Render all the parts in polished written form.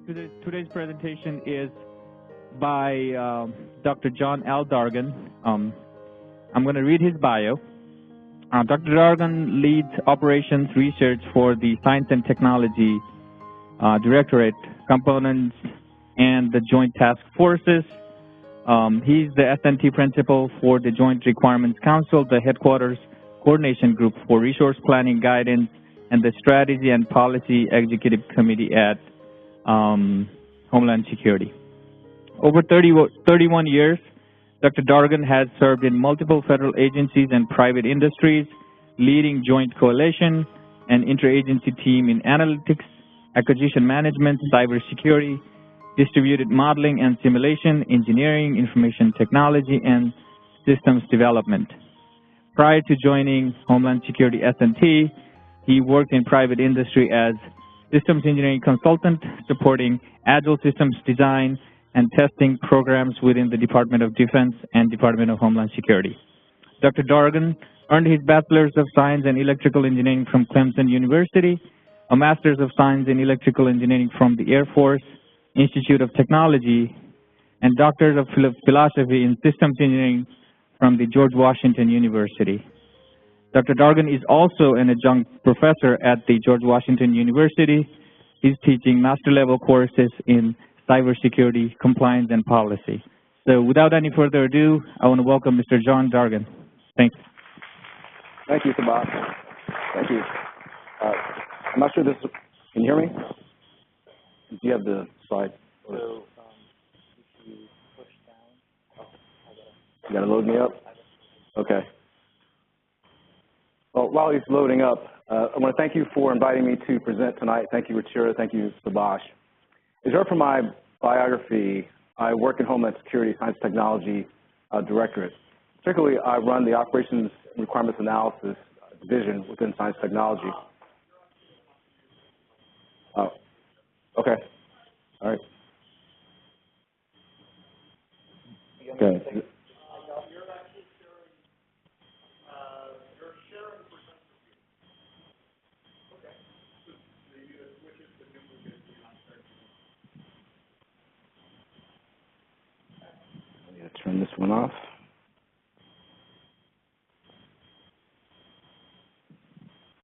Today's presentation is by Dr. John L. Dargan. I'm going to read his bio. Dr. Dargan leads operations research for the Science and Technology Directorate, Components, and the Joint Task Forces. He's the SNT principal for the Joint Requirements Council, the headquarters coordination group for resource planning guidance, and the Strategy and Policy Executive Committee at Homeland Security. Over 31 years, Dr. Dargan has served in multiple federal agencies and private industries, leading joint coalition and interagency team in analytics, acquisition management, cybersecurity, distributed modeling and simulation, engineering, information technology, and systems development. Prior to joining Homeland Security SNT, he worked in private industry as systems engineering consultant, supporting agile systems design and testing programs within the Department of Defense and Department of Homeland Security. Dr. Dargan earned his Bachelor's of Science in Electrical Engineering from Clemson University, a Master's of Science in Electrical Engineering from the Air Force Institute of Technology, and Doctors of Philosophy in Systems Engineering from the George Washington University. Dr. Dargan is also an adjunct professor at the George Washington University. He's teaching master-level courses in cybersecurity, compliance, and policy. So without any further ado, I want to welcome Mr. John Dargan. Thanks. Thank you, Sabah. Thank you. I'm not sure this, can you hear me? Do you have the slide? So, if you push down. You got to load me up? Okay. Well, while he's loading up, I want to thank you for inviting me to present tonight. Thank you, Ruchira. Thank you, Subhash. As you heard from my biography, I work in Homeland Security Science Technology Directorate. Particularly, I run the Operations and Requirements Analysis division within Science Technology. Oh, okay. All right. Okay. Turn this one off.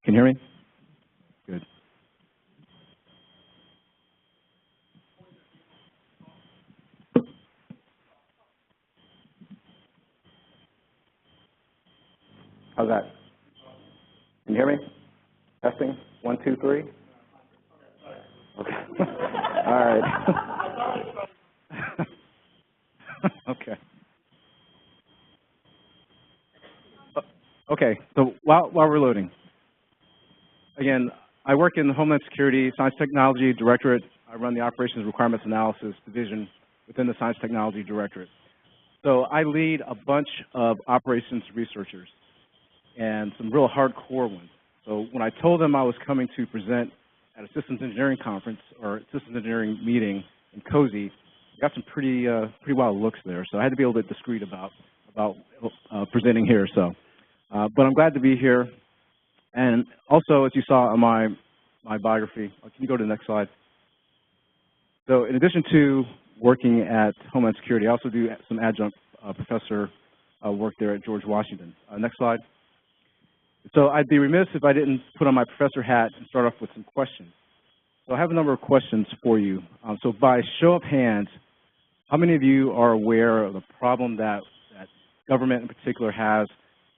Can you hear me? Good. How's that? Can you hear me? Testing. 1, 2, 3. Okay. All right. Okay. Okay, so while we're loading, again, I work in the Homeland Security Science Technology Directorate. I run the Operations Requirements Analysis division within the Science Technology Directorate. So I lead a bunch of operations researchers and some real hardcore ones. So when I told them I was coming to present at a systems engineering conference or systems engineering meeting in INCOSE, I got some pretty wild looks there. So I had to be a little bit discreet about presenting here. So. But I'm glad to be here. And also, as you saw on my biography, can you go to the next slide? So in addition to working at Homeland Security, I also do some adjunct professor work there at George Washington. Next slide. So I'd be remiss if I didn't put on my professor hat and start off with some questions. So I have a number of questions for you. So by show of hands, how many of you are aware of the problem that government in particular has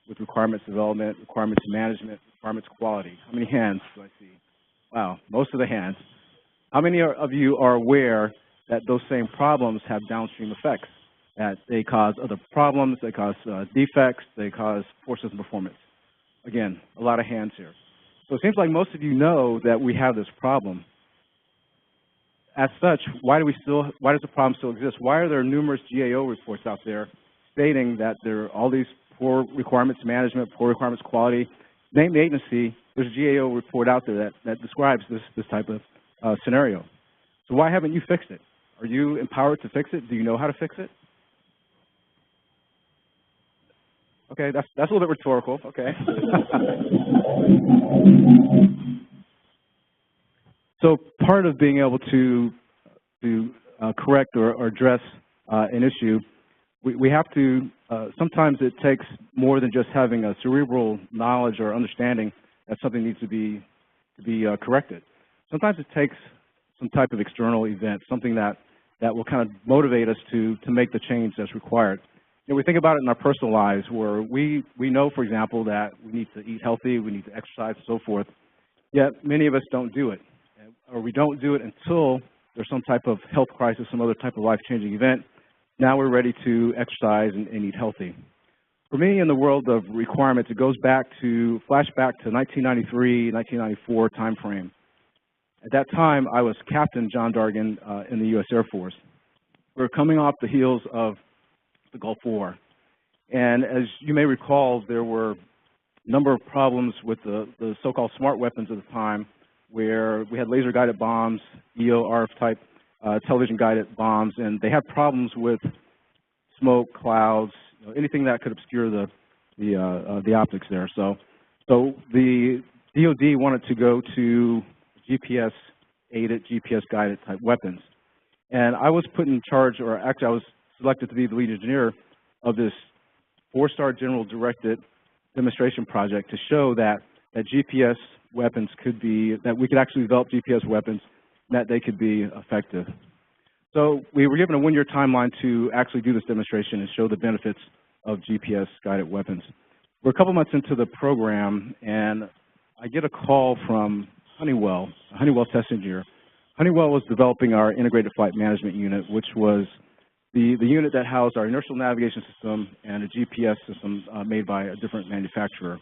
with requirements development, requirements management, requirements quality? How many hands do I see? Wow, most of the hands. How many of you are aware that those same problems have downstream effects, that they cause other problems, they cause defects, they cause poor system performance? Again, a lot of hands here. So it seems like most of you know that we have this problem. As such, why does the problem still exist? Why are there numerous GAO reports out there stating that there are all these poor requirements management, poor requirements quality? Name the agency, there's a GAO report out there that describes this type of scenario. So why haven't you fixed it? Are you empowered to fix it? Do you know how to fix it? Okay, that's a little bit rhetorical. Okay. So part of being able to to correct or address an issue, we have to, sometimes it takes more than just having a cerebral knowledge or understanding that something needs to be corrected. Sometimes it takes some type of external event, something that will kind of motivate us to make the change that's required. You know, we think about it in our personal lives where we know, for example, that we need to eat healthy, we need to exercise and so forth, yet many of us don't do it. Or we don't do it until there's some type of health crisis, some other type of life-changing event. Now we're ready to exercise and eat healthy. For me, in the world of requirements, it goes back to, flashback to 1993, 1994 time frame. At that time, I was Captain John Dargan in the U.S. Air Force. We were coming off the heels of the Gulf War. And as you may recall, there were a number of problems with the so-called smart weapons at the time, where we had laser-guided bombs, EO-RF-type television-guided bombs, and they had problems with smoke, clouds, you know, anything that could obscure the optics there. So the DoD wanted to go to GPS-aided, GPS-guided type weapons. And I was put in charge, or actually I was selected to be the lead engineer of this 4-star general directed demonstration project to show that GPS weapons could be, that we could actually develop GPS weapons and that they could be effective. So we were given a 1-year timeline to actually do this demonstration and show the benefits of GPS guided weapons. We're a couple months into the program and I get a call from Honeywell, a Honeywell test engineer. Honeywell was developing our integrated flight management unit, which was the unit that housed our inertial navigation system and a GPS system made by a different manufacturer.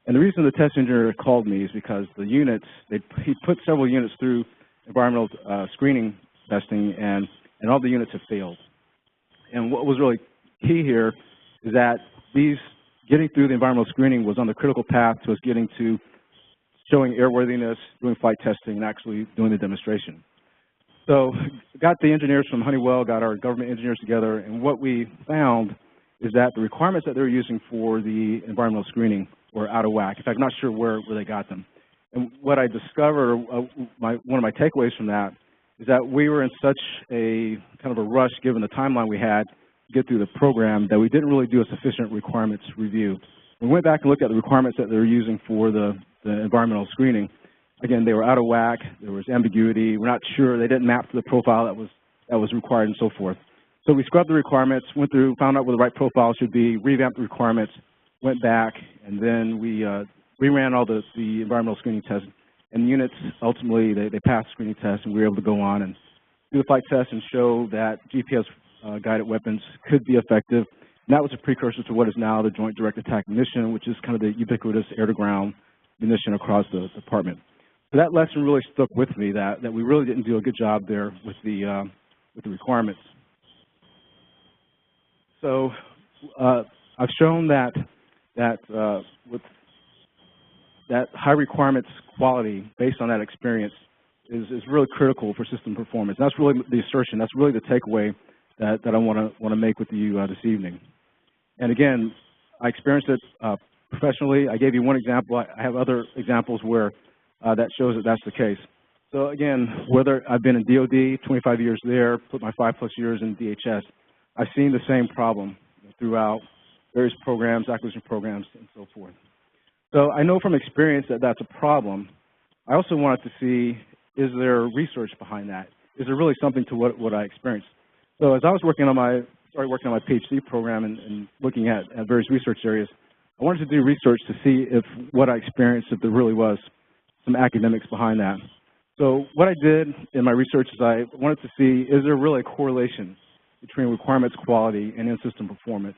And the reason the test engineer called me is because the units, he put several units through environmental screening testing, and all the units have failed. And what was really key here is that getting through the environmental screening was on the critical path to us getting to showing airworthiness, doing flight testing, and actually doing the demonstration. So got the engineers from Honeywell, got our government engineers together, and what we found is that the requirements that they were using for the environmental screening were out of whack. In fact, I'm not sure where they got them. And what I discovered, one of my takeaways from that, is that we were in such a kind of a rush given the timeline we had to get through the program that we didn't really do a sufficient requirements review. We went back and looked at the requirements that they were using for the environmental screening. Again, they were out of whack, there was ambiguity, we're not sure, they didn't map to the profile that was required and so forth. So we scrubbed the requirements, went through, found out where the right profile should be, revamped the requirements, went back, and then we reran all the environmental screening tests. And the units, ultimately, they passed the screening test, and we were able to go on and do the flight test and show that GPS-guided weapons could be effective. And that was a precursor to what is now the Joint Direct Attack Munition, which is kind of the ubiquitous air-to-ground munition across the department. So that lesson really stuck with me, that we really didn't do a good job there with the requirements. So I've shown that with that high requirements quality based on that experience is really critical for system performance. That's really the assertion. That's really the takeaway that I want to make with you this evening. And again, I experienced it professionally. I gave you one example. I have other examples where that shows that that's the case. So again, whether I've been in DoD, 25 years there, put my 5+ years in DHS, I've seen the same problem throughout various programs, acquisition programs, and so forth. So I know from experience that that's a problem. I also wanted to see, is there research behind that? Is there really something to what I experienced? So as I was started working on my PhD program and looking at various research areas, I wanted to do research to see if what I experienced, if there really was some academics behind that. So what I did in my research is I wanted to see, is there really a correlation between requirements quality and in-system performance?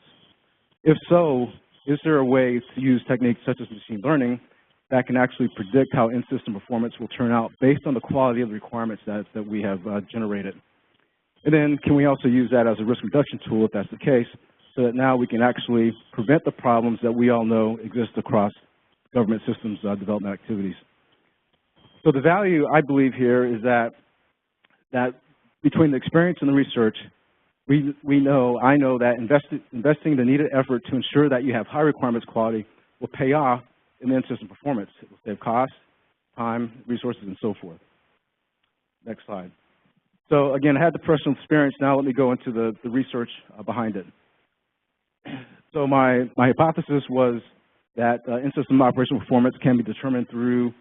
If so, is there a way to use techniques such as machine learning that can actually predict how in-system performance will turn out based on the quality of the requirements that we have generated? And then can we also use that as a risk reduction tool if that's the case, so that now we can actually prevent the problems that we all know exist across government systems development activities. So the value, I believe, here is that between the experience and the research, I know that investing the needed effort to ensure that you have high requirements quality will pay off in the in-system performance. It will save costs, time, resources, and so forth. Next slide. So again, I had the personal experience. Now let me go into the research behind it. So my hypothesis was that in-system operational performance can be determined through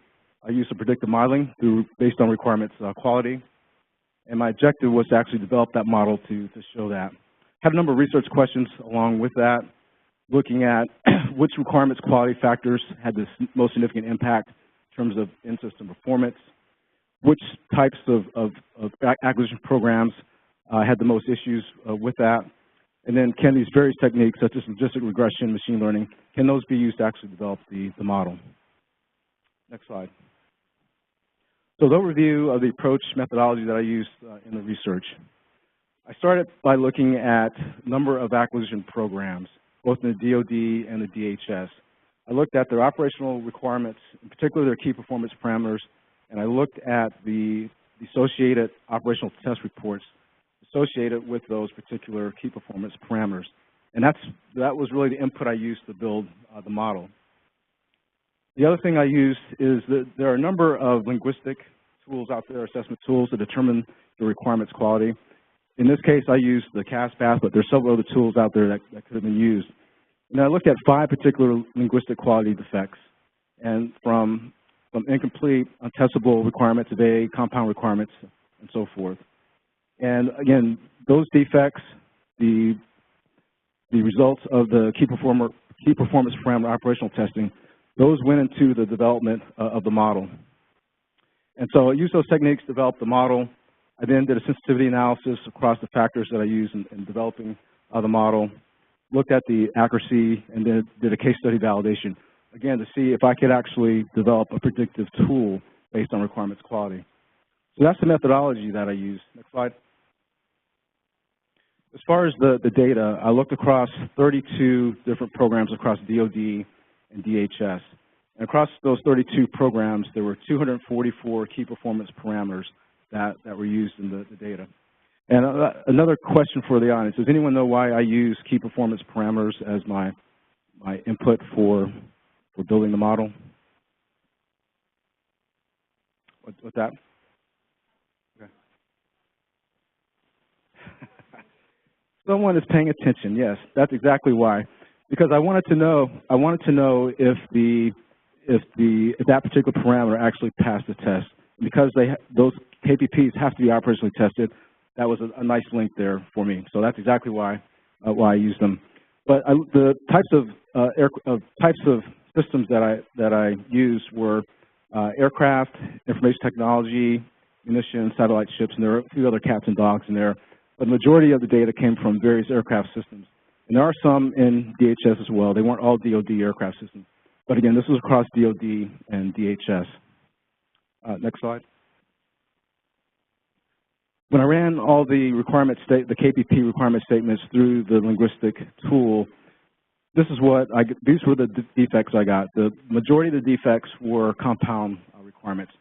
use of predictive modeling based on requirements quality. And my objective was to actually develop that model to show that. Had a number of research questions along with that, looking at which requirements quality factors had the most significant impact in terms of in-system performance, which types of acquisition programs had the most issues with that, and then can these various techniques such as logistic regression, machine learning, can those be used to actually develop the model? Next slide. So the overview of the approach methodology that I used in the research. I started by looking at number of acquisition programs, both in the DoD and the DHS. I looked at their operational requirements, in particular their key performance parameters, and I looked at the associated operational test reports associated with those particular key performance parameters. And that was really the input I used to build the model. The other thing I used is that there are a number of linguistic tools out there, assessment tools, to determine the requirements quality. In this case, I used the CASPATH, but there's several other tools out there that could have been used. And I looked at 5 particular linguistic quality defects, and from incomplete, untestable requirements of A, compound requirements, and so forth. And again, those defects, the results of the key performance parameter operational testing, those went into the development of the model. And so I used those techniques to develop the model. I then did a sensitivity analysis across the factors that I used in developing the model, looked at the accuracy, and then did a case study validation, again, to see if I could actually develop a predictive tool based on requirements quality. So that's the methodology that I used. Next slide. As far as the data, I looked across 32 different programs across DoD and DHS. And across those 32 programs, there were 244 key performance parameters that were used in the data. And another question for the audience, does anyone know why I use key performance parameters as my input for building the model? What's that? Okay. Someone is paying attention. Yes, that's exactly why. Because I wanted to know if that particular parameter actually passed the test. Because those KPPs have to be operationally tested, that was a nice link there for me. So that's exactly why I used them. But the types of systems that I used were aircraft, information technology, munitions, satellite ships, and there are a few other cats and dogs in there. But the majority of the data came from various aircraft systems. And there are some in DHS as well. They weren't all DoD aircraft systems. But again, this was across DoD and DHS. Next slide. When I ran all the the KPP requirement statements through the linguistic tool, these were the defects I got. The majority of the defects were compound requirements,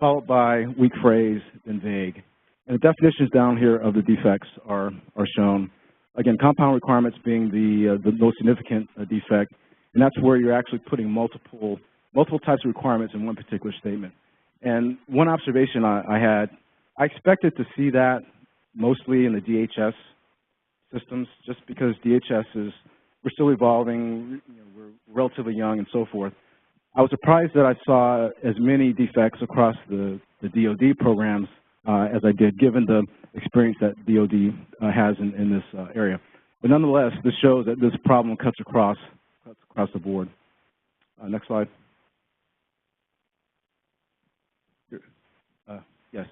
followed by weak phrase and vague. And the definitions down here of the defects are shown. Again, compound requirements being the most significant defect, and that's where you're actually putting multiple types of requirements in one particular statement. And one observation I had, I expected to see that mostly in the DHS systems, just because DHS we're still evolving, we're relatively young and so forth. I was surprised that I saw as many defects across the DoD programs as I did, given the experience that DoD has in this area. But nonetheless, this shows that this problem cuts across the board. Next slide. Yes.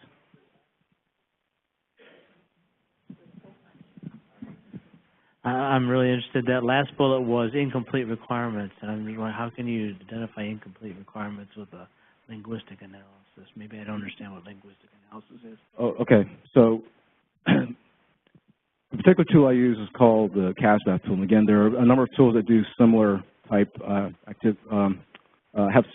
I'm really interested. That last bullet was incomplete requirements. And I'm just wondering, how can you identify incomplete requirements with a linguistic analysis? Maybe I don't understand what linguistic analysis is. Oh, okay. So the particular tool I use is called the CASPATH tool. And again, there are a number of tools that do similar type have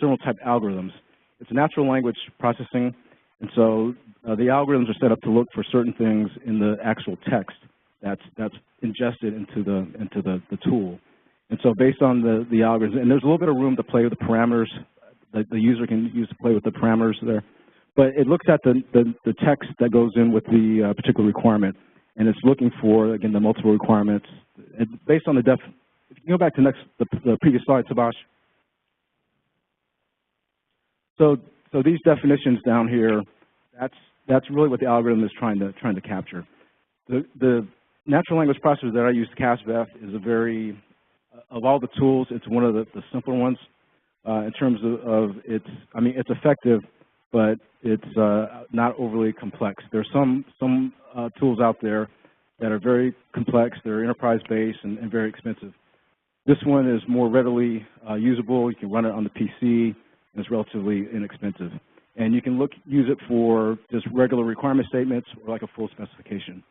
similar type algorithms. It's a natural language processing, and so the algorithms are set up to look for certain things in the actual text that's ingested into the tool. And so based on the algorithms, and there's a little bit of room to play with the parameters that the user can use to play with the parameters there. but it looks at the text that goes in with the particular requirement, and it's looking for, again, the multiple requirements. And based on the if you can go back to the previous slide, Sabash. So these definitions down here, that's really what the algorithm is trying to capture. The natural language processor that I use, CASVF, is a very, of all the tools, it's one of the simpler ones in terms of its, I mean, it's effective, but it's not overly complex. There's some tools out there that are very complex, they're enterprise-based and very expensive. This one is more readily usable. You can run it on the PC, and it's relatively inexpensive. And you can use it for just regular requirement statements or like a full specification.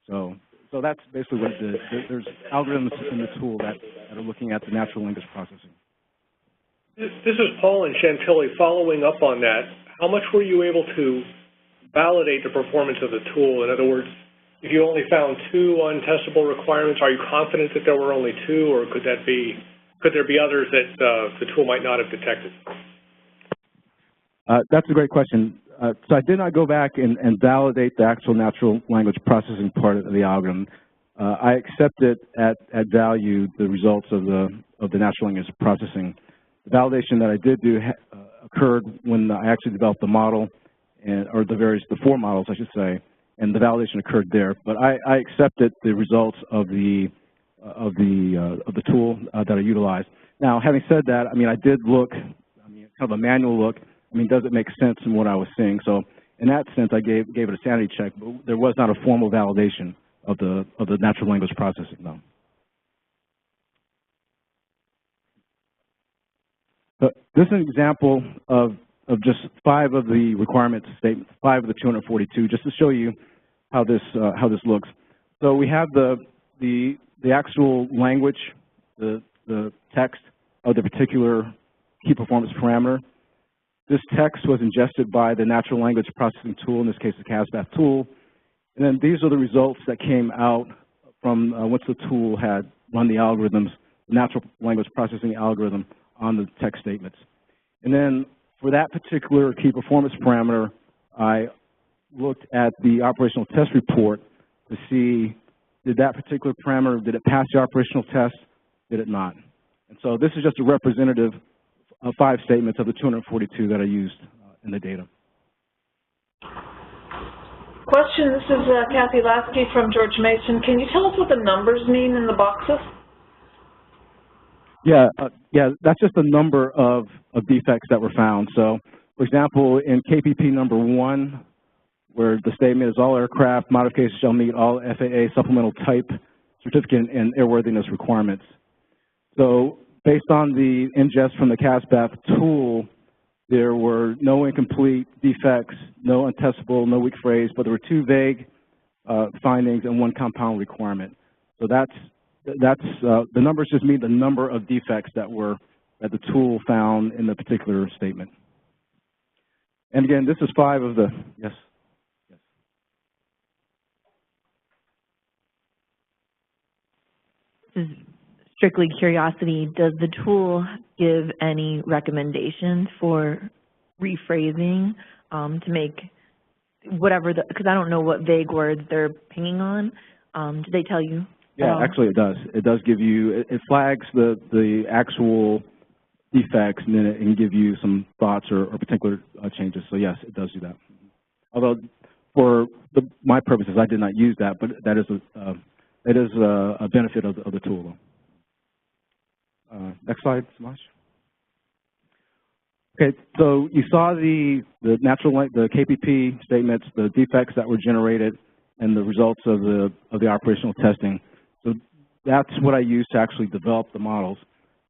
So that's basically what it did. There's algorithms in the tool that are looking at the natural language processing. This is Paul and Chantilly. Following up on that, how much were you able to validate the performance of the tool? In other words, if you only found 2 untestable requirements, are you confident that there were only 2, or could there be others that the tool might not have detected? That's a great question. So I did not go back and validate the actual natural language processing part of the algorithm. I accepted at value the results of the natural language processing. The validation that I did do occurred when I actually developed the model, or the 4 models, I should say, and the validation occurred there. But I accepted the results of the tool that I utilized. Now, having said that, I mean, I did look, kind of a manual look. I mean, does it make sense in what I was seeing? So in that sense, I gave it a sanity check, but there was not a formal validation of the natural language processing, though. But this is an example of just 5 of the requirements statements, 5 of the 242, just to show you how this looks. So we have the actual language, the text of the particular key performance parameter. This text was ingested by the natural language processing tool, in this case the CASVF tool, and then these are the results that came out from once the tool had run the algorithms, the natural language processing algorithm on the text statements. And then for that particular key performance parameter, I looked at the operational test report to see, did that particular parameter, did it pass the operational test, did it not? And so this is just a representative of 5 statements of the 242 that I used in the data. Question, this is Kathy Lasky from George Mason. Can you tell us what the numbers mean in the boxes? Yeah, that's just the number of defects that were found. So, for example, in KPP number 1, where the statement is all aircraft modifications shall meet all FAA supplemental type certificate and airworthiness requirements. So, based on the ingest from the CASVF tool, there were no incomplete defects, no untestable, no weak phrase, but there were 2 vague findings and 1 compound requirement. So that's the numbers just mean the number of defects that the tool found in the particular statement. And again, this is 5 of the, yes? This is strictly curiosity. Does the tool give any recommendations for rephrasing to make whatever because I don't know what vague words they're pinging on. Do they tell you? Yeah, actually it does. It does give you, it flags the actual defects, and then it can give you some thoughts or particular changes. So yes, it does do that. Although for my purposes, I did not use that, but that is a benefit of the tool. Next slide, Samash. Okay, so you saw the KPP statements, the defects that were generated, and the results of the operational testing. So that's what I used to actually develop the models.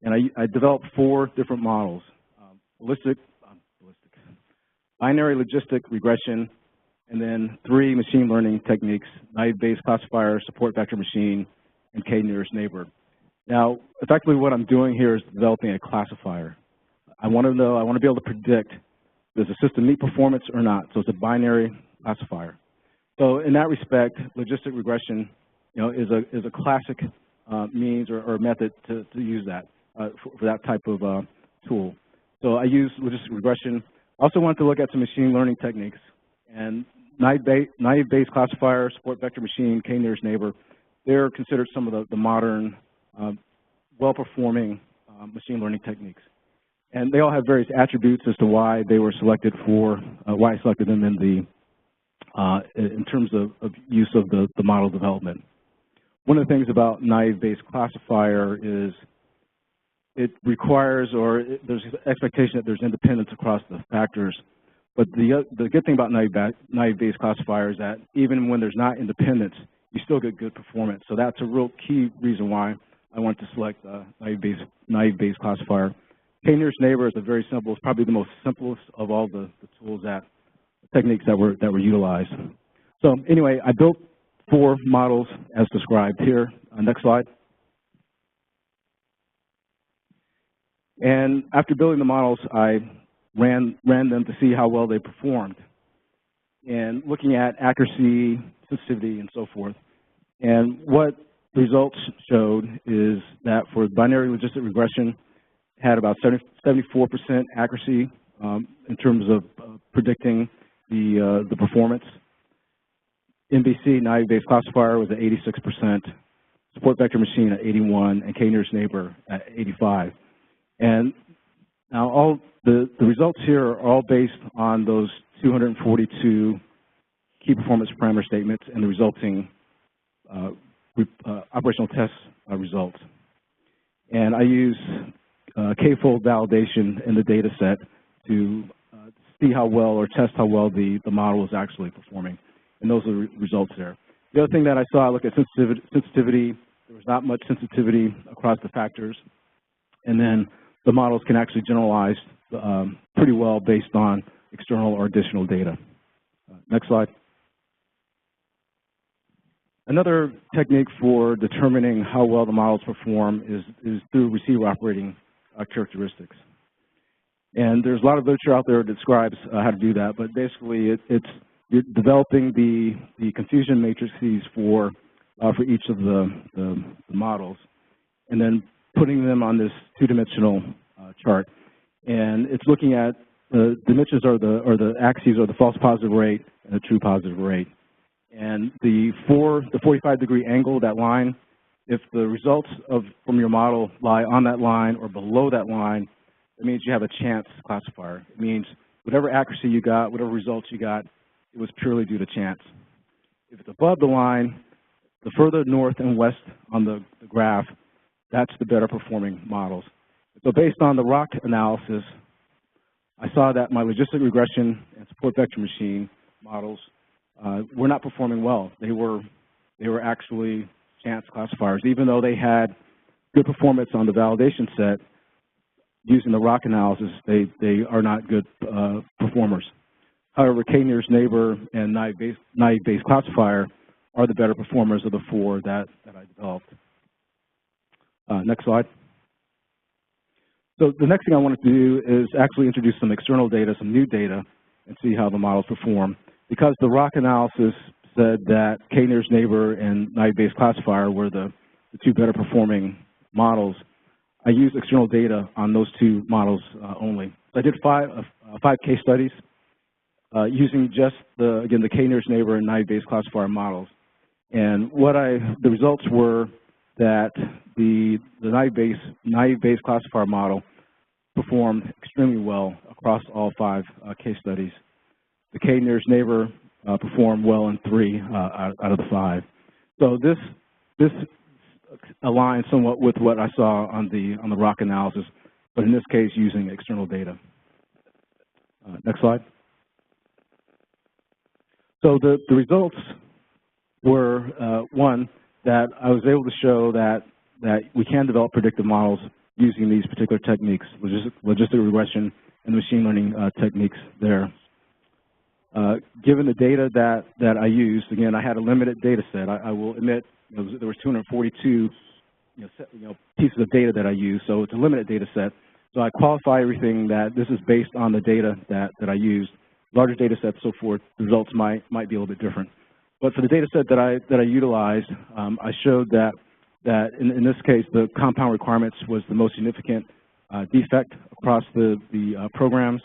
And I developed 4 different models: binary logistic regression, and then 3 machine learning techniques: naive-Bayes classifier, support vector machine, and k-nearest neighbor. Now, effectively what I'm doing here is developing a classifier. I want to be able to predict, does the system meet performance or not? So it's a binary classifier. So in that respect, logistic regression, is a classic means or method to use that for that type of tool. So I use logistic regression. I also wanted to look at some machine learning techniques. And naive Bayes classifier, support vector machine, k-nearest neighbor, they're considered some of the modern, well-performing machine learning techniques. And they all have various attributes as to why they were selected for, why I selected them in terms of use of the model development. One of the things about naive Bayes classifier is it requires, there's expectation that there's independence across the factors. But the good thing about naive Bayes classifier is that even when there's not independence, you still get good performance. So that's a real key reason why I wanted to select naive Bayes classifier. K-nearest neighbor is a very simple, it's probably the most simplest of all the tools techniques that were utilized. So anyway, I built 4 models as described here. Next slide. And after building the models, I ran them to see how well they performed, and looking at accuracy, sensitivity, and so forth. And what the results showed is that for binary logistic regression, had about 74% accuracy in terms of predicting the performance. NBC, naive Bayes classifier, was at 86%, support vector machine at 81%, and k-nearest neighbor at 85%. And now all the results here are all based on those 242 key performance parameter statements and the resulting operational test results. And I use k-fold validation in the data set to see how well or test how well the model is actually performing. And those are the results there. The other thing that I saw, I looked at sensitivity. There was not much sensitivity across the factors. And then the models can actually generalize pretty well based on external or additional data. Next slide. Another technique for determining how well the models perform is through receiver operating characteristics. And there's a lot of literature out there that describes how to do that, but basically you're developing the confusion matrices for each of the models, and then putting them on this 2-dimensional chart. And it's looking at the dimensions or the axes are the false positive rate and the true positive rate. And the 45-degree angle, that line, if the results from your model lie on that line or below that line, it means you have a chance classifier. It means whatever accuracy you got, whatever results you got, it was purely due to chance. If it's above the line, the further north and west on the graph, that's the better performing models. So based on the ROC analysis, I saw that my logistic regression and support vector machine models were not performing well. They were actually chance classifiers. Even though they had good performance on the validation set, using the ROC analysis, they are not good performers. However, k-nearest neighbor and naive Bayes classifier are the better performers of the 4 that I developed. Next slide. So the next thing I wanted to do is actually introduce some external data, some new data, and see how the models perform. Because the ROC analysis said that k-nearest neighbor and naive Bayes classifier were the 2 better performing models, I used external data on those 2 models only. So I did 5 case studies using just the k-nearest neighbor and naive Bayes classifier models. And the results were that the naive Bayes classifier model performed extremely well across all 5 case studies. The k-nearest neighbor performed well in 3 out of the 5. So this aligns somewhat with what I saw on the ROC analysis, but in this case using external data. Next slide. So the results were one, that I was able to show that we can develop predictive models using these particular techniques, logistic regression and machine learning techniques there. Given the data that I used, again, I had a limited data set. I will admit, there was 242 pieces of data that I used, so it's a limited data set. So I qualify everything that this is based on the data that I used. Larger data sets, so forth, the results might be a little bit different. But for the data set that I utilized, I showed that in this case, the compound requirements was the most significant defect across the programs.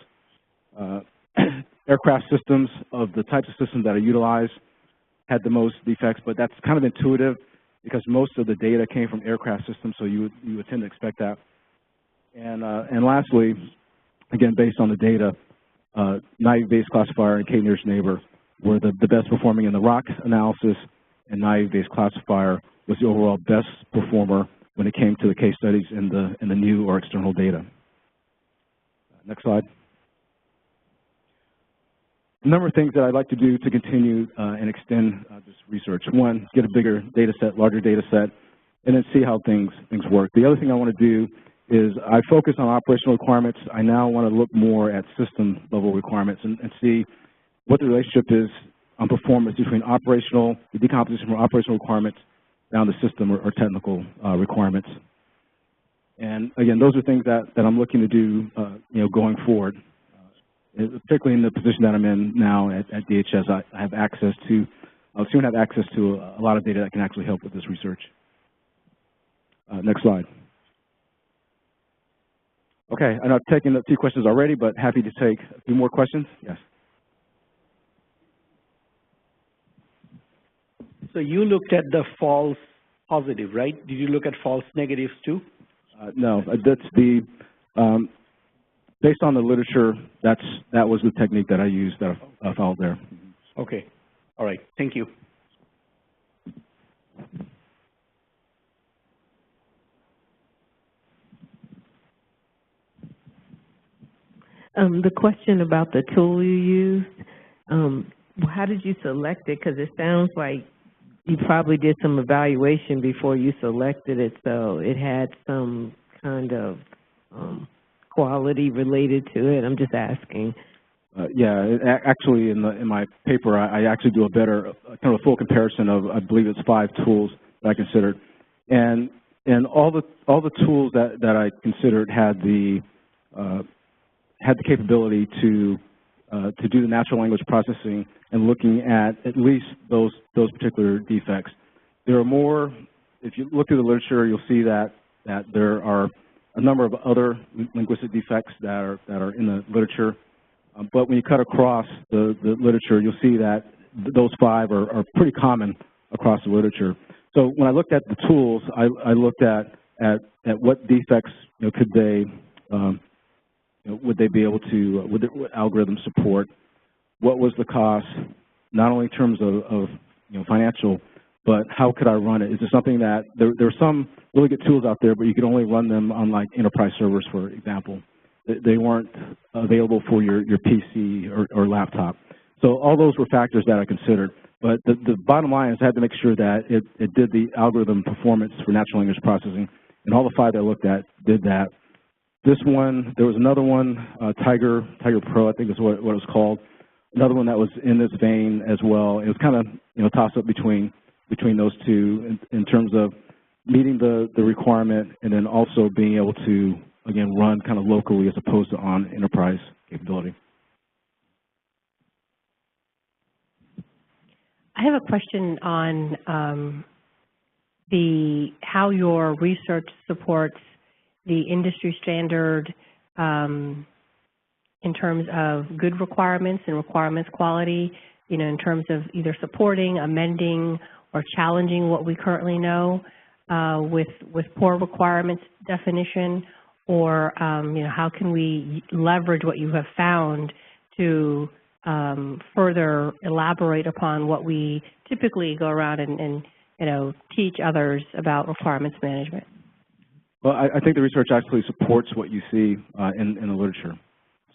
Aircraft systems of the types of systems that are utilized had the most defects, but that's kind of intuitive because most of the data came from aircraft systems, so you would tend to expect that. And lastly, again, based on the data, naive-based classifier and K-nearest neighbor were the best performing in the ROC analysis, and naive-based classifier was the overall best performer when it came to the case studies in the new or external data. Next slide. A number of things that I'd like to do to continue and extend this research. One, get a bigger data set, larger data set, and then see how things work. The other thing I want to do is I focus on operational requirements. I now want to look more at system level requirements and see what the relationship is on performance between operational, the decomposition from operational requirements down to system or technical requirements. And again, those are things that I'm looking to do going forward. Particularly in the position that I'm in now at DHS, I have access to, I'll soon have access to a lot of data that can actually help with this research. Next slide. Okay, I know I've taken a few questions already, but happy to take a few more questions. Yes. So you looked at the false positive, right? Did you look at false negatives too? No, that's the, based on the literature, that was the technique that I used, that I followed there. Okay, all right, thank you. The question about the tool you used, how did you select it? Because it sounds like you probably did some evaluation before you selected it, so it had some kind of quality related to it. I'm just asking. Yeah, actually, in my paper, I actually do a better, kind of a full comparison of, I believe it's 5 tools that I considered, and all the tools that I considered had the capability to do the natural language processing and looking at least those particular defects. There are more. If you look through the literature, you'll see that there are a number of other linguistic defects that are in the literature. But when you cut across the literature, you'll see that those 5 are pretty common across the literature. So when I looked at the tools, I looked at what defects could they would they be able to, would the algorithm support? What was the cost, not only in terms of financial, but how could I run it? Is there something that, there are some really good tools out there, but you could only run them on like enterprise servers, for example. They weren't available for your PC or laptop. So all those were factors that I considered. But the bottom line is I had to make sure that it did the algorithm performance for natural language processing, and all the 5 that I looked at did that. This one, there was another one, Tiger Pro, I think is what it was called. Another one that was in this vein as well. It was kind of toss up between those two in terms of meeting the requirement and then also being able to, again, run kind of locally as opposed to on enterprise capability. I have a question on how your research supports the industry standard in terms of good requirements and requirements quality, in terms of either supporting, amending, or challenging what we currently know with poor requirements definition, or how can we leverage what you have found to further elaborate upon what we typically go around and teach others about requirements management? Well, I think the research actually supports what you see in the literature.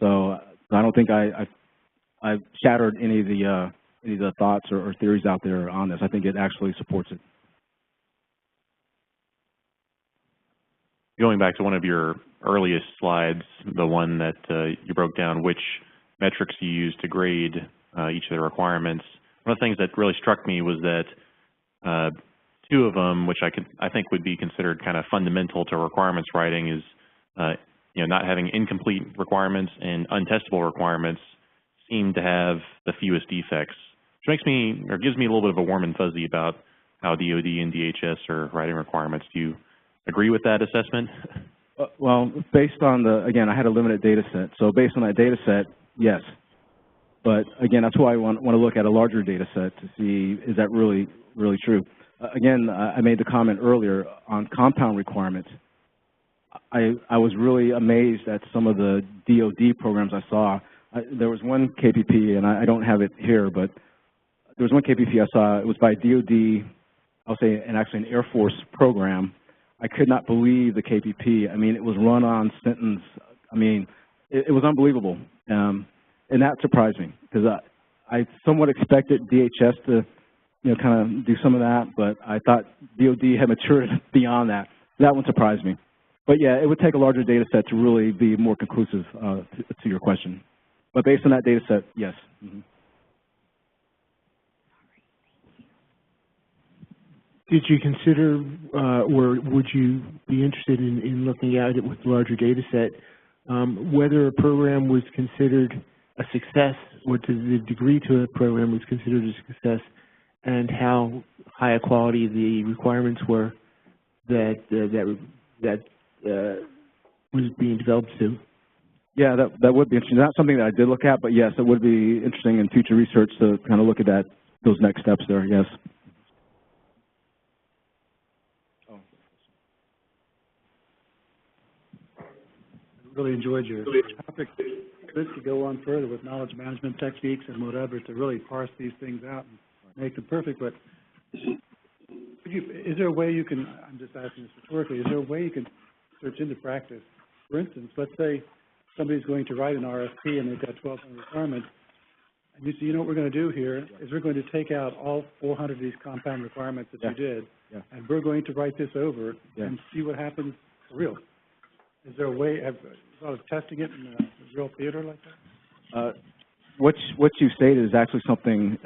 So I don't think I've shattered any of the thoughts or theories out there on this. I think it actually supports it. Going back to one of your earliest slides, the one that you broke down which metrics you use to grade each of the requirements, one of the things that really struck me was that 2 of them, which I think would be considered kind of fundamental to requirements writing, is not having incomplete requirements and untestable requirements seem to have the fewest defects, which makes me, or gives me a little bit of a warm and fuzzy about how DoD and DHS are writing requirements. Do you agree with that assessment? Well, based on again, I had a limited data set. So based on that data set, yes. But again, that's why I want to look at a larger data set to see, is that really true? Again, I made the comment earlier on compound requirements. I was really amazed at some of the DoD programs I saw. There was one KPP, and I don't have it here, but there was one KPP I saw. It was by DoD, I'll say, and actually an Air Force program. I could not believe the KPP. I mean, it was run-on sentence. I mean, it was unbelievable. And that surprised me because I somewhat expected DHS to, kind of do some of that, but I thought DoD had matured beyond that. That one surprised me. But yeah, it would take a larger data set to really be more conclusive to your question. But based on that data set, yes. Mm-hmm. Did you consider, or would you be interested in looking at it with a larger data set, whether a program was considered a success, or to the degree to a program was considered a success, and how high a quality the requirements were that was being developed to? Yeah, that would be interesting. Not something that I did look at, but yes, it would be interesting in future research to kind of look at those next steps there, yes. Really enjoyed your topic. Good to go on further with knowledge management techniques and whatever to really parse these things out and make them perfect. But is there a way you can, I'm just asking this rhetorically, is there a way you can search into practice? For instance, let's say somebody's going to write an RFP and they've got 1,200 requirements, and you say, what we're going to do here is we're going to take out all 400 of these compound requirements that you did, and we're going to write this over and see what happens for real. Is there a way, have you thought of testing it in a real theater like that? What you stated is actually something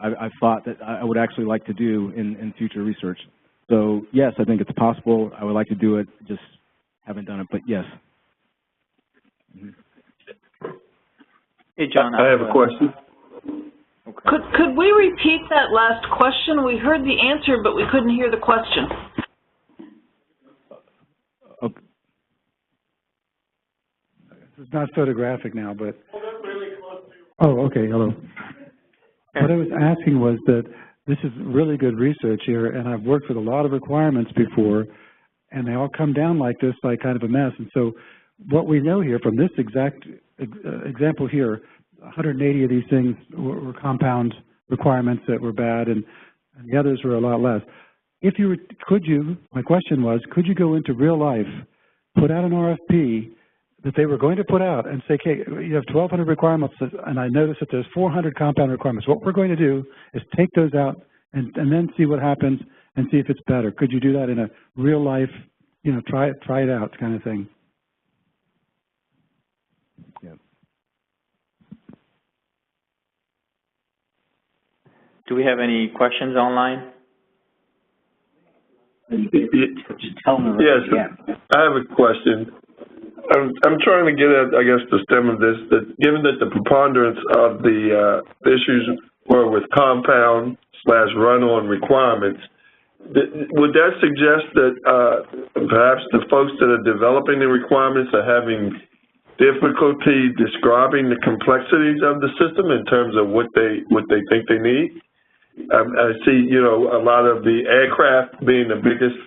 I've thought that I would actually like to do in future research. So yes, I think it's possible. I would like to do it, just haven't done it, but yes. Mm-hmm. Hey, John. I have a question. Okay. Could we repeat that last question? We heard the answer, but we couldn't hear the question. Okay. It's not photographic now, but... Oh, okay, hello. What I was asking was that this is really good research here, and I've worked with a lot of requirements before, and they all come down like this, like kind of a mess. And so what we know here from this exact example here, 180 of these things were compound requirements that were bad, and the others were a lot less. If you were, my question was, could you go into real life, put out an RFP that they were going to put out and say, okay, you have 1,200 requirements, and I noticed that there's 400 compound requirements. What we're going to do is take those out and then see what happens and see if it's better. Could you do that in a real life, try it out kind of thing? Yeah. Do we have any questions online? Just tell me. Yes, I have a question. I'm trying to get at, I guess, the stem of this, that given that the preponderance of the issues were with compound/run-on requirements, would that suggest that perhaps the folks that are developing the requirements are having difficulty describing the complexities of the system in terms of what they think they need? I see, a lot of the aircraft being the biggest,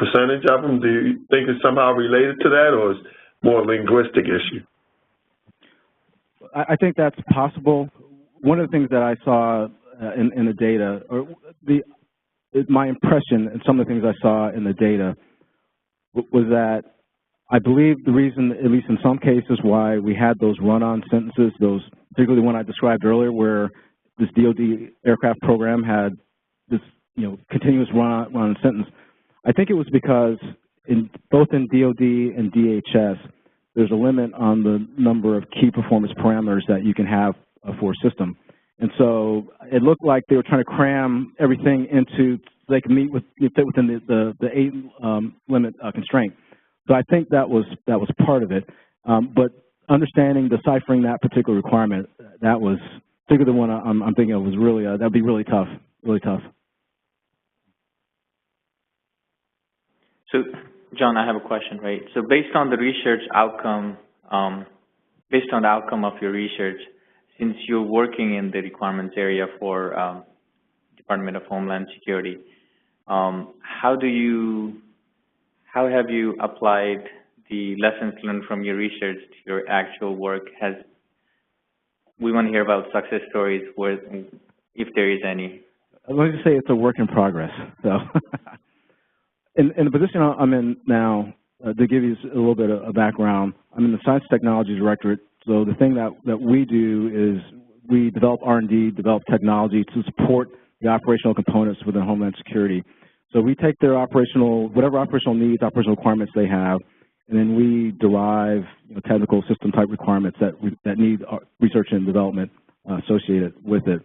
percentage of them. Do you think it's somehow related to that, or is it more a linguistic issue? I think that's possible. One of the things that I saw in the data, or my impression and some of the things I saw in the data was that I believe the reason, at least in some cases, why we had those run-on sentences, particularly the one I described earlier, where this DoD aircraft program had this, continuous run-on sentence. I think it was because both in DoD and DHS, there's a limit on the number of key performance parameters that you can have for a system. And so it looked like they were trying to cram everything into, so they can fit within the 8 limit constraint. So I think that was part of it. But understanding, deciphering that particular requirement, that was, particularly the one I'm thinking of, was really, that'd be really tough, really tough. So, John, I have a question, right? So based on the research outcome, based on the outcome of your research, since you're working in the requirements area for Department of Homeland Security, how have you applied the lessons learned from your research to your actual work? We want to hear about success stories, if there is any. Let me just say it's a work in progress. So, in the position I'm in now, to give you a little bit of background, I'm in the Science Technology Directorate. So the thing that we do is we develop R&D, develop technology to support the operational components within Homeland Security. So we take their whatever operational needs, operational requirements they have, and then we derive technical system type requirements that need research and development associated with it.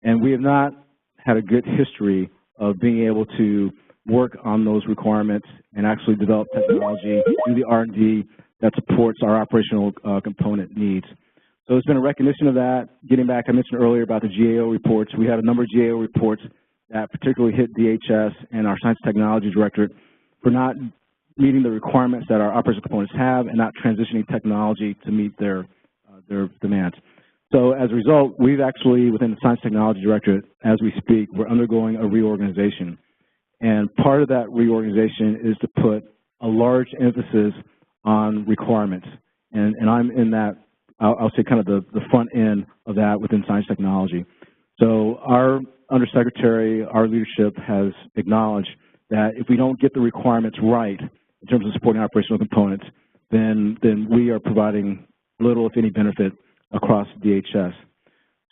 And we have not had a good history of being able to work on those requirements and actually develop technology, do the R&D that supports our operational component needs. So there's been a recognition of that. Getting back, I mentioned earlier about the GAO reports. We had a number of GAO reports that particularly hit DHS and our Science Technology Directorate for not meeting the requirements that our operational components have and not transitioning technology to meet their demands. So as a result, we've actually, within the Science Technology Directorate, as we speak, we're undergoing a reorganization. And part of that reorganization is to put a large emphasis on requirements. And I'm in that, I'll say kind of the front end of that within science technology. So our Undersecretary, our leadership has acknowledged that if we don't get the requirements right in terms of supporting operational components, then we are providing little, if any, benefit across DHS.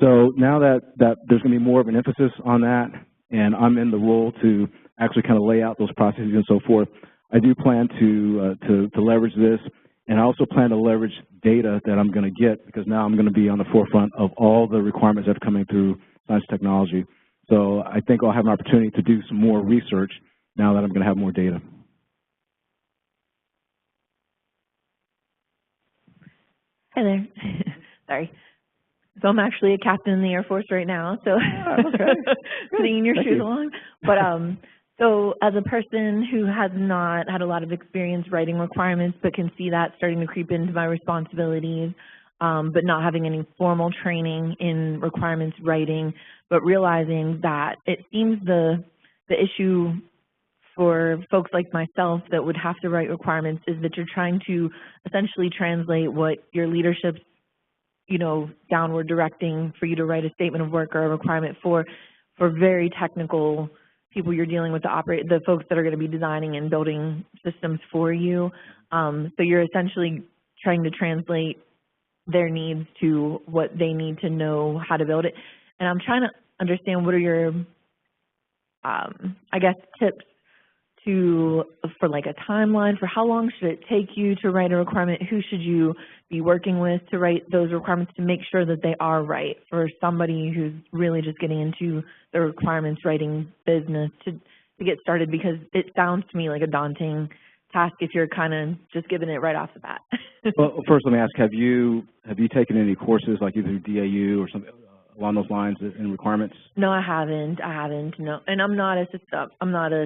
So now that there's going to be more of an emphasis on that, and I'm in the role to actually kind of lay out those processes and so forth, I do plan to leverage this, and I also plan to leverage data that I'm going to get, because now I'm going to be on the forefront of all the requirements that are coming through science technology. So I think I'll have an opportunity to do some more research now that I'm going to have more data. Hi there. Sorry. So I'm actually a captain in the Air Force right now, so singing your shoes along. But so as a person who has not had a lot of experience writing requirements, but can see that starting to creep into my responsibilities, but not having any formal training in requirements writing, but realizing that it seems the issue for folks like myself that would have to write requirements is that you're trying to essentially translate what your leadership's, downward directing for you to write a statement of work or a requirement for very technical people you're dealing with, the folks that are going to be designing and building systems for you. So you're essentially trying to translate their needs to what they need to know how to build it. And I'm trying to understand what are your, tips for like a timeline for how long should it take you to write a requirement? Who should you be working with to write those requirements to make sure that they are right for somebody who's really just getting into the requirements writing business to get started? Because it sounds to me like a daunting task if you're kind of just giving it right off the bat. Well, first let me ask, have you taken any courses like either DAU or something along those lines in requirements? No, I haven't. No, and I'm not a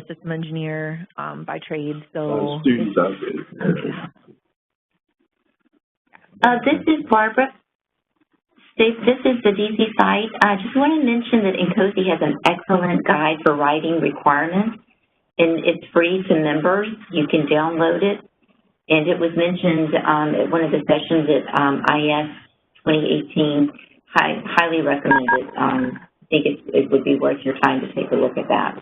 system engineer by trade. So students out there. This is Barbara. This is the DC site. I just want to mention that INCOSE has an excellent guide for writing requirements, and it's free to members. You can download it, and it was mentioned at one of the sessions at IS 2018. Highly recommend it. I think it would be worth your time to take a look at that.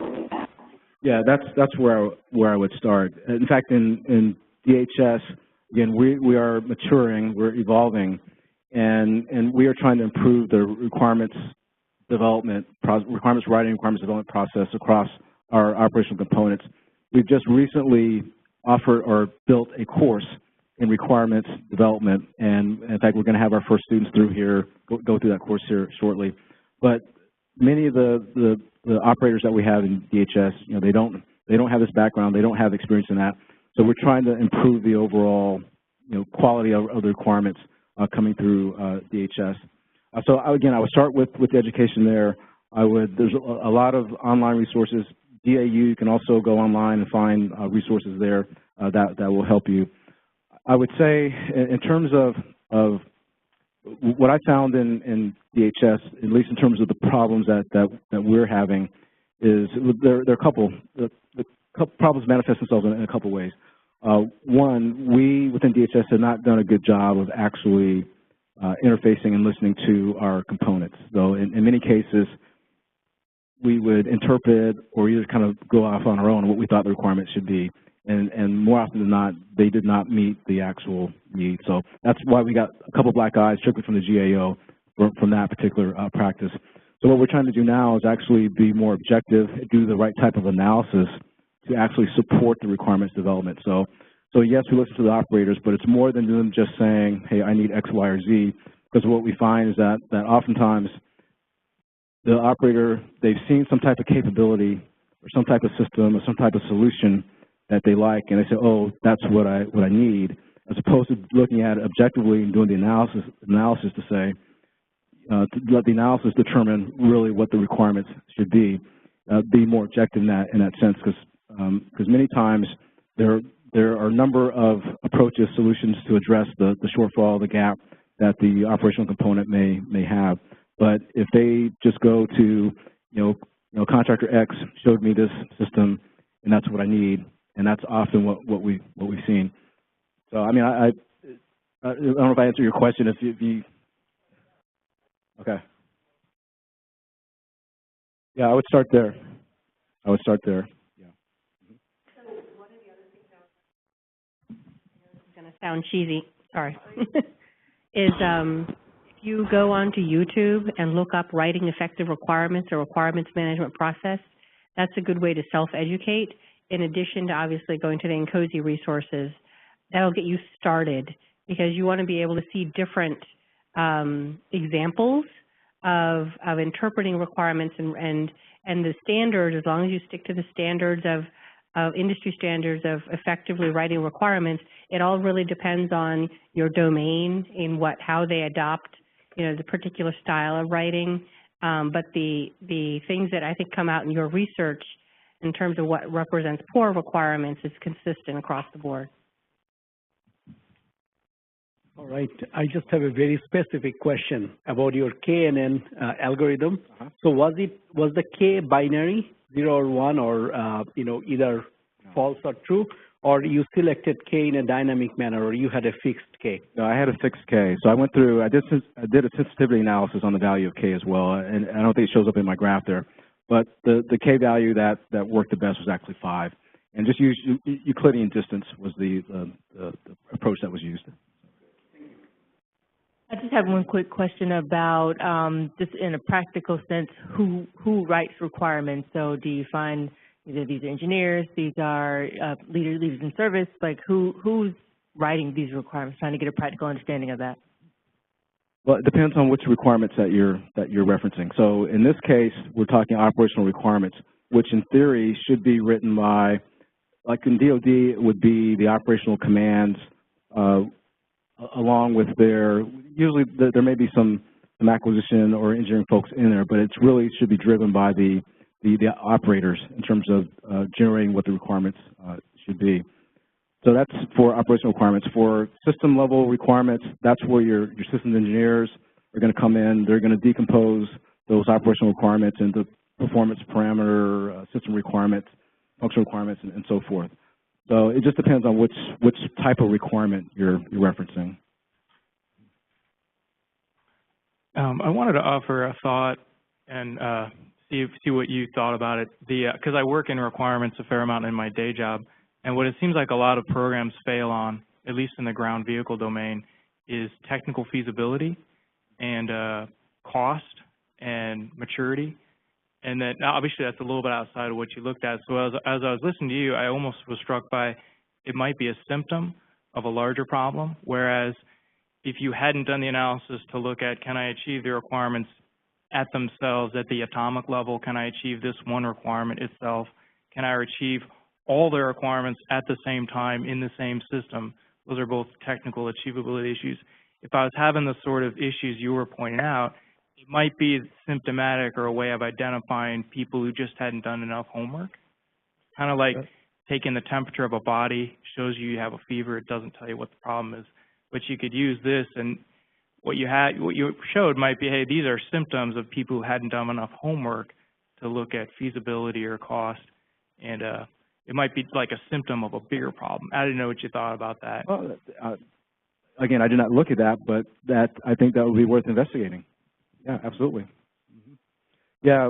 Yeah, that's where I would start. In fact, in DHS, again, we are maturing, we're evolving, and we are trying to improve the requirements development, requirements writing, requirements development process across our operational components. We've just recently offered or built a course in requirements development, and in fact, we're going to have our first students through here go through that course here shortly. But many of the operators that we have in DHS, they don't have this background, they don't have experience in that. So we're trying to improve the overall quality of the requirements coming through DHS. So again, I would start with the education there. There's a lot of online resources. DAU, you can also go online and find resources there that will help you. I would say in terms of what I found in DHS, at least in terms of the problems that we're having, is there are a couple. The problems manifest themselves in a couple ways. One, we within DHS have not done a good job of actually interfacing and listening to our components. So in many cases, we would interpret or either kind of go off on our own what we thought the requirements should be. And more often than not, they did not meet the actual need. So that's why we got a couple black eyes strictly from the GAO from that particular practice. So what we're trying to do now is actually be more objective, do the right type of analysis to actually support the requirements development. So yes, we listen to the operators, but it's more than them just saying, hey, I need X, Y, or Z, because what we find is that oftentimes the operator, they've seen some type of capability or some type of system or some type of solution that they like, and they say, oh, that's what I need, as opposed to looking at it objectively and doing the analysis to say, to let the analysis determine really what the requirements should be more objective in that sense, because many times there are a number of approaches, solutions to address the shortfall, the gap that the operational component may have. But if they just go to, contractor X showed me this system, and that's what I need, and that's often what we've seen. So I mean, I don't know if I answered your question. If you okay, yeah, I would start there. Yeah. So one of the other things it's going to sound cheesy. Sorry. Is if you go onto YouTube and look up writing effective requirements or requirements management process, that's a good way to self-educate. In addition to obviously going to the INCOSE resources, that'll get you started, because you want to be able to see different examples of interpreting requirements and the standards. As long as you stick to the standards of industry standards of effectively writing requirements, it all really depends on your domain in how they adopt, the particular style of writing. But the things that I think come out in your research in terms of what represents poor requirements is consistent across the board. All right. I just have a very specific question about your KNN algorithm. So was the K binary, 0 or 1, or either false or true, or you selected K in a dynamic manner, or you had a fixed K? No, I had a fixed K. So I went through, I did a sensitivity analysis on the value of K as well, and I don't think it shows up in my graph there. But the K value that worked the best was actually 5. And just use Euclidean distance was the approach that was used. I just have one quick question about, just in a practical sense, who writes requirements? So do you find either these engineers, these are leaders in service, like who's writing these requirements, trying to get a practical understanding of that? Well, it depends on which requirements that you're referencing. So in this case, we're talking operational requirements, which in theory should be written by, like in DoD, it would be the operational commands, along with usually there may be some acquisition or engineering folks in there, but it's really should be driven by the operators in terms of generating what the requirements should be. So that's for operational requirements. For system level requirements, that's where your systems engineers are going to come in. They're going to decompose those operational requirements into performance parameter, system requirements, functional requirements, and so forth. So it just depends on which type of requirement you're referencing. I wanted to offer a thought and see what you thought about it. Because I work in requirements a fair amount in my day job, and what it seems like a lot of programs fail on, at least in the ground vehicle domain, is technical feasibility and cost and maturity. And that obviously that's a little bit outside of what you looked at. So as I was listening to you, I almost was struck by it might be a symptom of a larger problem, whereas if you hadn't done the analysis to look at, can I achieve the requirements at themselves at the atomic level? Can I achieve this one requirement itself? Can I achieve all the requirements at the same time in the same system? Those are both technical achievability issues. If I was having the sort of issues you were pointing out, it might be symptomatic or a way of identifying people who just hadn't done enough homework. Kind of like taking the temperature of a body, shows you have a fever, it doesn't tell you what the problem is. But you could use this and what you showed might be, hey, these are symptoms of people who hadn't done enough homework to look at feasibility or cost, and it might be like a symptom of a bigger problem. I didn't know what you thought about that. Well, again, I did not look at that, but I think that would be worth investigating. Yeah, absolutely. Yeah,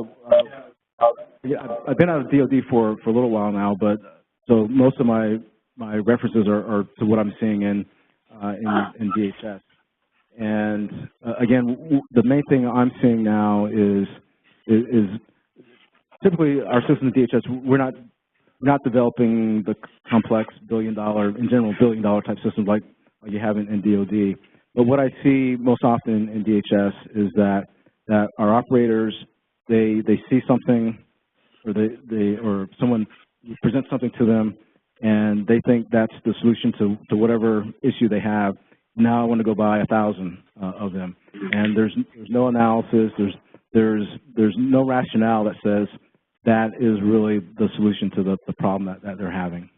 I've been out of DoD for a little while now, but so most of my references are to what I'm seeing in DHS. And again, the main thing I'm seeing now is typically our system at DHS, we're not developing the complex billion-dollar type systems like you have in DoD. But what I see most often in DHS is that our operators, they see something, or or someone presents something to them, and they think that's the solution to whatever issue they have. Now I want to go buy 1,000 of them, and there's no analysis. There's no rationale that says that is really the solution to the problem that they're having.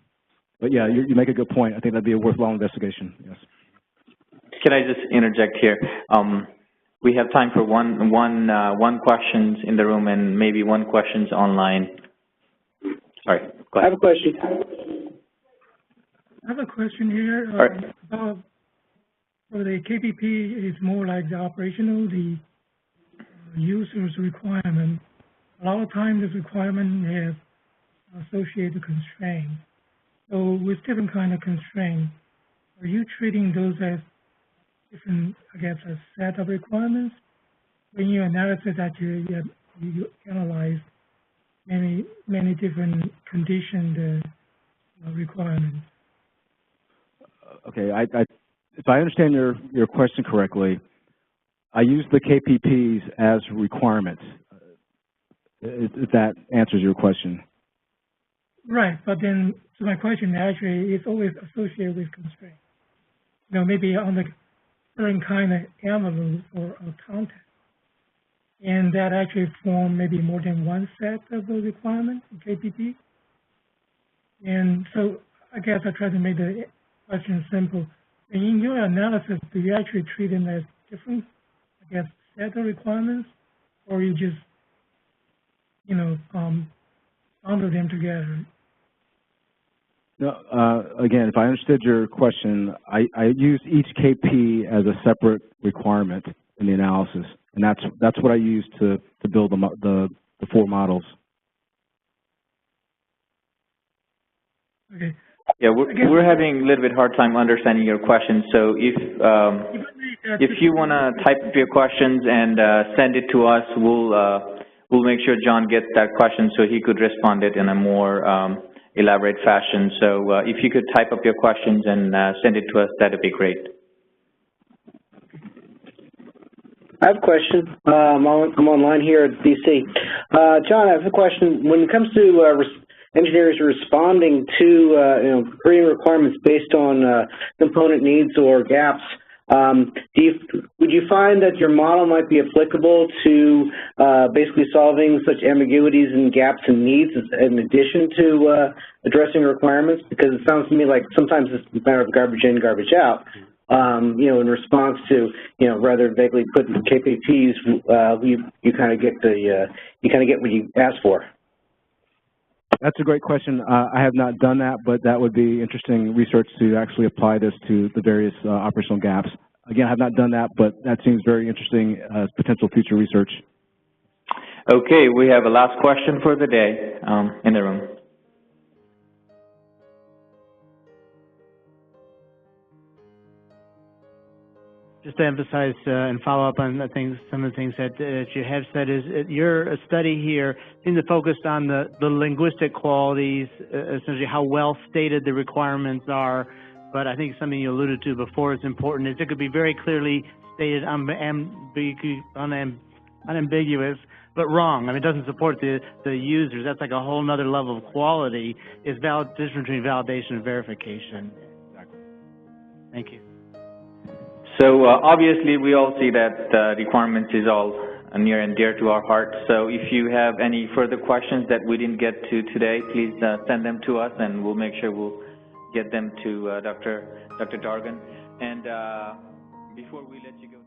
But yeah, you make a good point. I think that'd be a worthwhile investigation. Yes. Can I just interject here? We have time for one questions in the room and maybe one questions online. Sorry, go ahead. I have a question. I have a question here about so the KPP is more like the operational, the user's requirement. A lot of times this requirement has associated constraints. So with different kind of constraints, are you treating those as different, I guess, a set of requirements? When you analysis that you analyze many different conditioned requirements. Okay, if I understand your question correctly, I use the KPPs as requirements, if that answers your question. Right, but then, so my question actually is always associated with constraints. You know, maybe on the certain kind of envelope or content. And that actually form maybe more than one set of those requirements in KPP. And so I guess I try to make the question simple. In your analysis, do you actually treat them as different, I guess, set of requirements, or you just, you know, bundle them together? No, again, if I understood your question, I use each KP as a separate requirement in the analysis, and that's what I use to build the 4 models. Okay. Yeah, we're having a little bit hard time understanding your question. So if you want to type up your questions and send it to us, we'll make sure John gets that question so he could respond it in a more elaborate fashion. So if you could type up your questions and send it to us, that'd be great. I have a question. I'm online here at DC. John, I have a question. When it comes to engineers responding to creating requirements based on component needs or gaps, would you find that your model might be applicable to basically solving such ambiguities and gaps and needs in addition to addressing requirements? Because it sounds to me like sometimes it's a matter of garbage in, garbage out. In response to, rather vaguely put in KPPs, you kind of get what you asked for. That's a great question. I have not done that, but that would be interesting research to actually apply this to the various operational gaps. Again, I have not done that, but that seems very interesting as potential future research. Okay, we have a last question for the day in the room. Just to emphasize and follow up on some of the things that you have said is your study here seems to focus on the linguistic qualities, essentially how well stated the requirements are. But I think something you alluded to before is important is it could be very clearly stated, unambiguous, but wrong. I mean, it doesn't support the users. That's like a whole other level of quality. Is difference between validation and verification. Exactly. Thank you. So obviously we all see that requirements is all near and dear to our heart. So if you have any further questions that we didn't get to today, please send them to us and we'll make sure we'll get them to Dr. Dargan. And before we let you go.